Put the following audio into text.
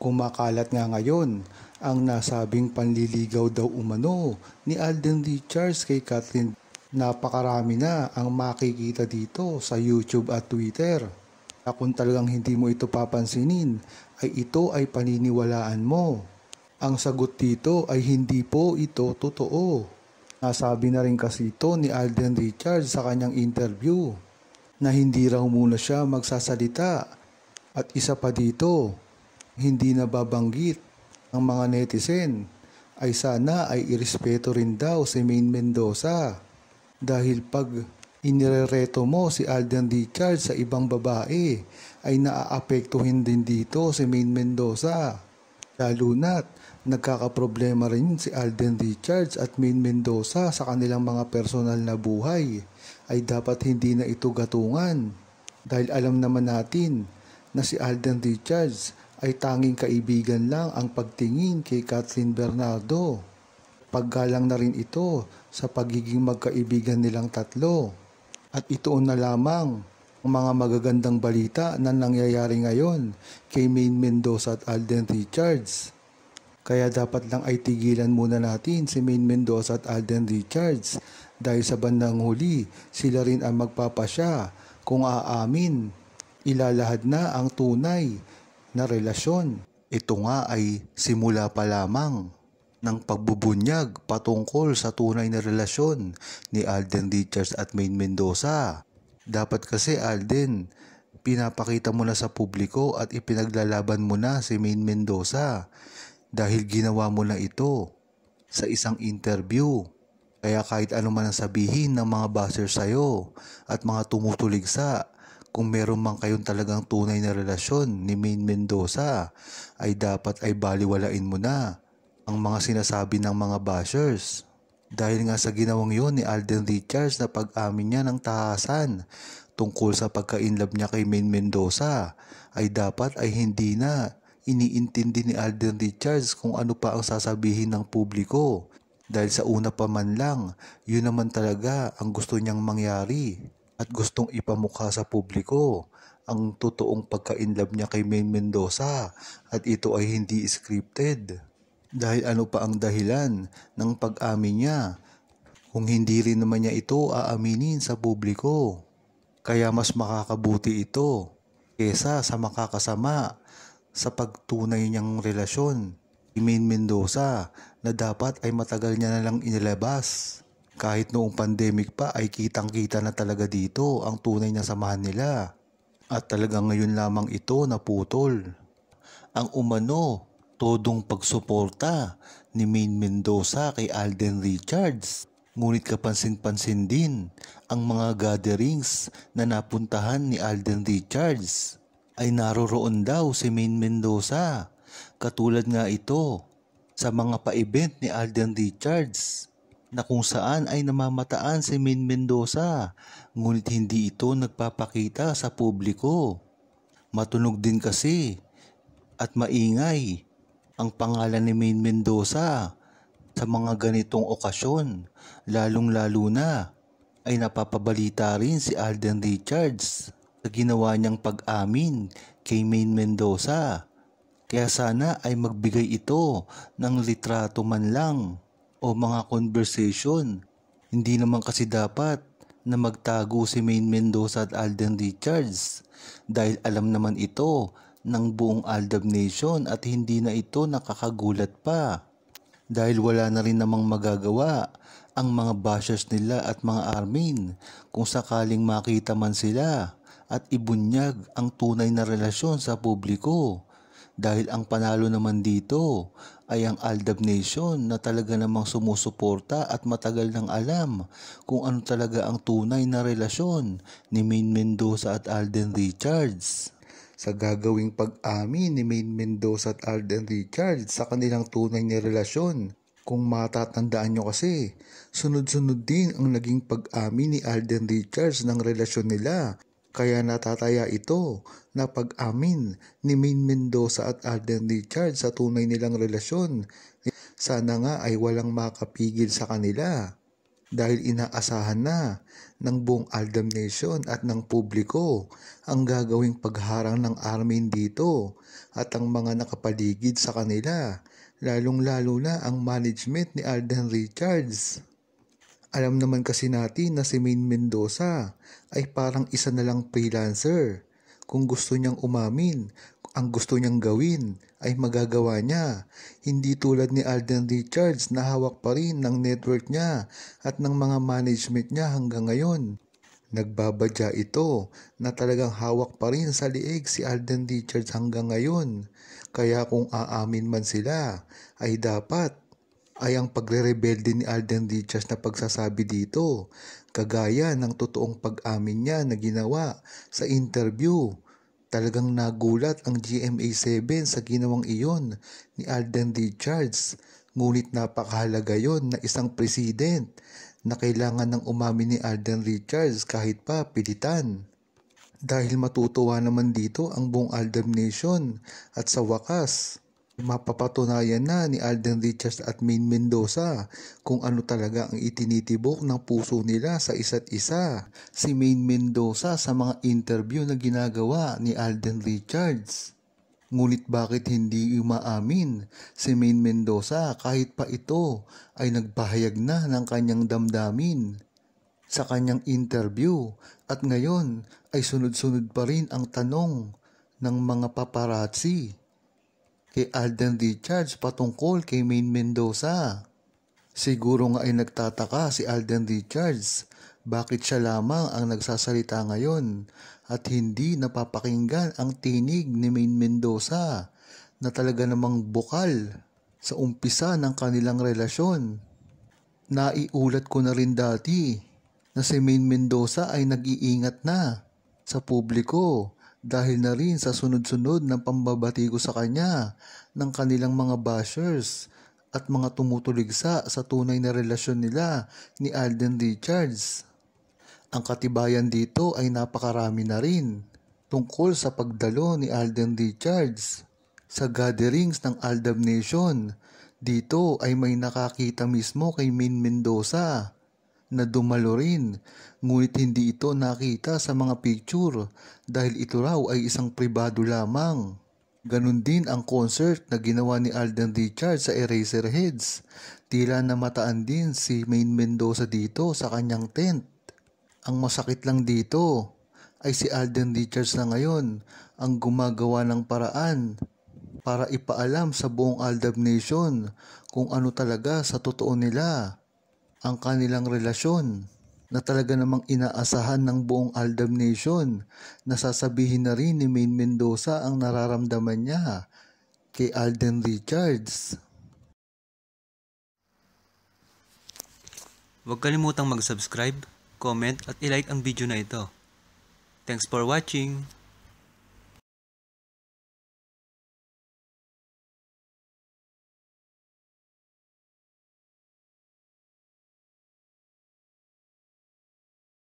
Kumakalat nga ngayon ang nasabing panliligaw daw umano ni Alden Richards kay Catherine. Napakarami na ang makikita dito sa YouTube at Twitter. Kung talagang hindi mo ito papansinin, ay ito ay paniniwalaan mo. Ang sagot dito ay hindi po ito totoo. Nasabi na rin kasi ito ni Alden Richards sa kanyang interview na hindi raw muna siya magsasalita. At isa pa dito, hindi nababanggit ng mga netizen ay sana ay irespeto rin daw si Maine Mendoza. Dahil pag inirereto mo si Alden Richards sa ibang babae ay naaapektuhin din dito si Maine Mendoza. Lalo na't nagkakaproblema rin si Alden Richards at Maine Mendoza sa kanilang mga personal na buhay ay dapat hindi na ito gatungan. Dahil alam naman natin na si Alden Richards ay tanging kaibigan lang ang pagtingin kay Catherine Bernardo. Paggalang na rin ito sa pagiging magkaibigan nilang tatlo. At ito na lamang ang mga magagandang balita na nangyayari ngayon kay Maine Mendoza at Alden Richards. Kaya dapat lang ay tigilan muna natin si Maine Mendoza at Alden Richards dahil sa bandang huli sila rin ang magpapasya kung aamin. Ilalahad na ang tunay na relasyon. Ito nga ay simula pa lamang ng pagbubunyag patungkol sa tunay na relasyon ni Alden Richards at Maine Mendoza. Dapat kasi Alden, pinapakita mo na sa publiko at ipinaglalaban mo na si Maine Mendoza dahil ginawa mo na ito sa isang interview. Kaya kahit ano man ang sabihin ng mga bashers sa'yo at mga tumutuligsa, kung meron man kayong talagang tunay na relasyon ni Maine Mendoza, ay dapat ay baliwalain mo na ang mga sinasabi ng mga bashers. Dahil nga sa ginawang yon ni Alden Richards na pag-amin niya ng tahasan tungkol sa pagka-inlove niya kay Maine Mendoza, ay dapat ay hindi na iniintindi ni Alden Richards kung ano pa ang sasabihin ng publiko. Dahil sa una pa man lang, yun naman talaga ang gusto niyang mangyari. At gustong ipamukha sa publiko ang totoong pagka-inlove niya kay Maine Mendoza at ito ay hindi scripted. Dahil ano pa ang dahilan ng pag-amin niya kung hindi rin naman niya ito aaminin sa publiko. Kaya mas makakabuti ito kesa sa makakasama sa pagtunay niyang relasyon ni Maine Mendoza na dapat ay matagal niya na lang inilabas. Kahit noong pandemic pa ay kitang-kita na talaga dito ang tunay na samahan nila. At talagang ngayon lamang ito naputol. Ang umano, todong pagsuporta ni Maine Mendoza kay Alden Richards. Ngunit kapansin-pansin din ang mga gatherings na napuntahan ni Alden Richards. Ay naroroon daw si Maine Mendoza. Katulad nga ito sa mga pa-event ni Alden Richards na kung saan ay namamataan si Maine Mendoza, ngunit hindi ito nagpapakita sa publiko. Matunog din kasi at maingay ang pangalan ni Maine Mendoza sa mga ganitong okasyon, lalong-lalo na ay napapabalita rin si Alden Richards sa ginawa niyang pag-amin kay Maine Mendoza. Kaya sana ay magbigay ito ng litrato man lang o mga conversation. Hindi naman kasi dapat na magtago si Maine Mendoza at Alden Richards dahil alam naman ito ng buong Aldab Nation at hindi na ito nakakagulat pa. Dahil wala na rin namang magagawa ang mga bashers nila at mga armin kung sakaling makita man sila at ibunyag ang tunay na relasyon sa publiko. Dahil ang panalo naman dito ay ang Aldab Nation na talaga namang sumusuporta at matagal nang alam kung ano talaga ang tunay na relasyon ni Maine Mendoza at Alden Richards. Sa gagawing pag-amin ni Maine Mendoza at Alden Richards sa kanilang tunay na relasyon, kung matatandaan nyo kasi, sunod-sunod din ang naging pag-amin ni Alden Richards ng relasyon nila. Kaya natataya ito na pag-amin ni Maine Mendoza at Alden Richards sa tunay nilang relasyon. Sana nga ay walang makapigil sa kanila. dahil inaasahan na ng buong Aldab Nation at ng publiko ang gagawing pagharang ng Armin dito at ang mga nakapaligid sa kanila, lalong-lalo na ang management ni Alden Richards. Alam naman kasi natin na si Maine Mendoza ay parang isa na lang freelancer. Kung gusto niyang umamin, ang gusto niyang gawin ay magagawa niya. Hindi tulad ni Alden Richards na hawak pa rin ng network niya at ng mga management niya hanggang ngayon. Nagbabadya ito na talagang hawak pa rin sa liig si Alden Richards hanggang ngayon. Kaya kung aamin man sila, ay dapat ay ang pagre-rebelde ni Alden Richards na pagsasabi dito, kagaya ng totoong pag-amin niya na ginawa sa interview. Talagang nagulat ang GMA7 sa ginawang iyon ni Alden Richards, ngunit napakahalaga yon na isang president na kailangan ng umamin ni Alden Richards kahit pa pilitan. Dahil matutuwa naman dito ang buong Aldab Nation at sa wakas, mapapatunayan na ni Alden Richards at Maine Mendoza kung ano talaga ang itinitibok ng puso nila sa isa't isa. Si Maine Mendoza sa mga interview na ginagawa ni Alden Richards. Ngunit bakit hindi umaamin si Maine Mendoza kahit pa ito ay nagpahayag na ng kanyang damdamin sa kanyang interview at ngayon ay sunod-sunod pa rin ang tanong ng mga paparazzi kay Alden Richards patungkol kay Maine Mendoza. Siguro nga ay nagtataka si Alden Richards bakit siya lamang ang nagsasalita ngayon at hindi napapakinggan ang tinig ni Maine Mendoza na talaga namang bukal sa umpisa ng kanilang relasyon. Naiulat ko na rin dati na si Maine Mendoza ay nag-iingat na sa publiko dahil na rin sa sunod-sunod ng pambabati ko sa kanya ng kanilang mga bashers at mga tumutuligsa sa tunay na relasyon nila ni Alden Richards. Ang katibayan dito ay napakarami na rin tungkol sa pagdalo ni Alden Richards sa gatherings ng Aldab Nation. Dito ay may nakakita mismo kay Maine Mendoza na dumalo rin, ngunit hindi ito nakita sa mga picture dahil ito raw ay isang pribado lamang. Ganon din ang concert na ginawa ni Alden Richards sa Eraserheads. Tila namataan din si Maine Mendoza dito sa kanyang tent. Ang masakit lang dito ay si Alden Richards na ngayon ang gumagawa ng paraan para ipaalam sa buong Aldab Nation kung ano talaga sa totoo nila ang kanilang relasyon na talaga namang inaasahan ng buong Aldab Nation na sasabihin na rin ni Maine Mendoza ang nararamdaman niya kay Alden Richards. Huwag kalimutang mag-subscribe, comment at i-like ang video na ito. Thanks for watching!